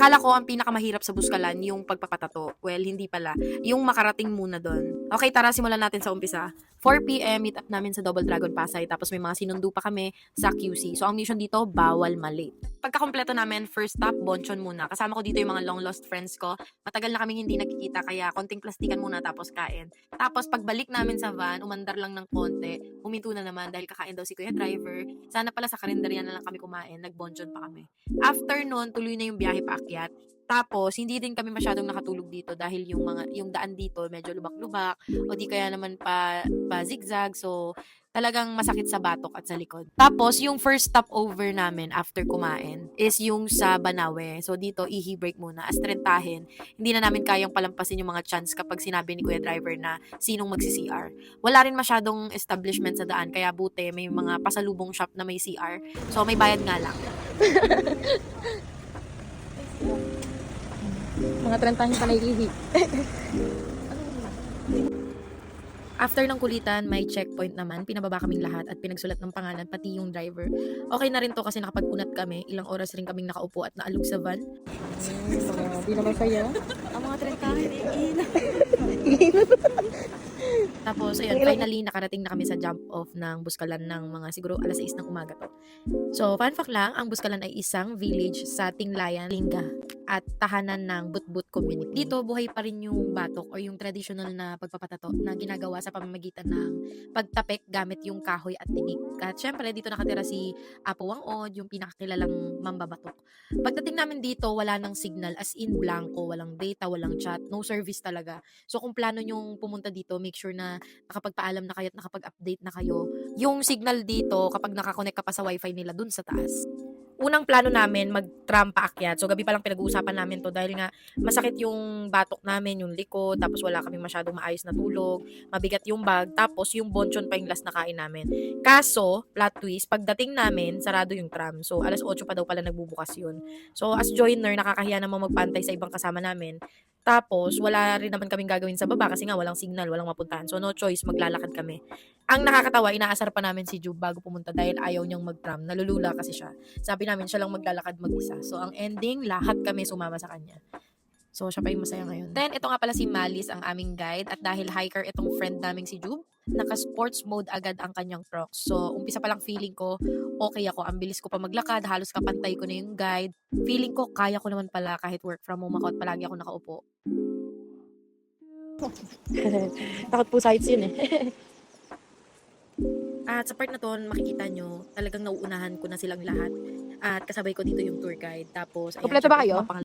Akala ko ang pinakamahirap sa Buskalan yung pagpapatato. Well, hindi pala. Yung makarating muna doon. Okay, tara, simulan natin sa umpisa. 4 p.m. meet up namin sa Double Dragon Pasay. Tapos may mga sinundo pa kami sa QC. So, ang mission dito, bawal mali. Pagkakompleto namin, first stop, Bonchon muna. Kasama ko dito yung mga long lost friends ko. Matagal na kaming hindi nagkikita, kaya konting plastikan muna tapos kain. Tapos pagbalik namin sa van, umandar lang ng konti. Huminto na naman dahil kakain daw si Kuya Driver. Sana pala sa karinderya na lang kami kumain. Nag-Bonchon pa kami. After nun, tuloy na yung biyahe paakyat. Tapos, hindi din kami masyadong nakatulog dito dahil yung daan dito medyo lubak-lubak o di kaya naman pa zigzag. So, talagang masakit sa batok at sa likod. Tapos, yung first stopover namin after kumain is yung sa Banawe. So, dito, ihi break muna. As trentahin, hindi na namin kayang palampasin yung mga chance kapag sinabi ni Kuya Driver na sinong magsi-CR. Wala rin masyadong establishment sa daan, kaya buti may mga pasalubong shop na may CR. So, may bayad nga lang. Mga 30 pala ihi. After ng kulitan, may checkpoint naman. Pinababa kaming lahat at pinagsulat ng pangalan, pati yung driver. Okay na rin to kasi nakapag-unat kami. Ilang oras rin kaming nakaupo at naalog sa van. Di naman saya. Ang mga 30 Tapos, ayun, finally, nakarating na kami sa jump-off ng Buskalan ng mga siguro alas 6 ng umaga to. So, fun fact lang, ang Buskalan ay isang village sa Tinglayan, Lingga, at tahanan ng Butbut community. Dito, buhay pa rin yung batok o yung traditional na pagpapatato na ginagawa sa pamamagitan ng pagtapik gamit yung kahoy at tinik. At syempre, dito nakatira si Apo Wangod, yung pinakakilalang mambabatok. Pagdating namin dito, wala nang signal, as in blanco, walang data, walang chat, no service talaga. So, kung plano nyong pumunta dito, make sure na nakapagpaalam na kayo at nakapag-update na kayo. Yung signal dito, kapag nakakonect ka pa sa wifi nila dun sa taas. Unang plano namin, mag-tram paakyat. So, gabi pa lang pinag-uusapan namin to dahil nga masakit yung batok namin, yung likod, tapos wala kaming masyadong maayos na tulog, mabigat yung bag, tapos yung bonchon pa yung last na kain namin. Kaso, plot twist, pagdating namin, sarado yung tram. So, alas 8 pa daw pala nagbubukas yun. So, as joiner, nakakahiya naman magpantay sa ibang kasama namin. Tapos, wala rin naman kaming gagawin sa baba kasi nga walang signal, walang mapuntahan. So, no choice, maglalakad kami. Ang nakakatawa, inaasar pa namin si Jube bago pumunta dahil ayaw niyang mag-tram. Nalulula kasi siya. Sabi namin, siya lang maglalakad mag-isa. So, ang ending, lahat kami sumama sa kanya. So, siya pa yung masaya ngayon. Then, ito nga pala si Malis, ang aming guide. At dahil hiker itong friend naming si Jube, naka-sports mode agad ang kanyang Crocs. So, umpisa pa lang feeling ko, okay ako. Ang bilis ko pa maglakad, halos kapantay ko na yung guide. Feeling ko, kaya ko naman pala kahit work from home ako at palagi ako nakaupo. Takot po sides yun eh. At sa part na to, makikita nyo, talagang nauunahan ko na silang lahat. At kasabay ko dito yung tour guide. Tapos, ayan, Kompleto ba syempre, kayo? mga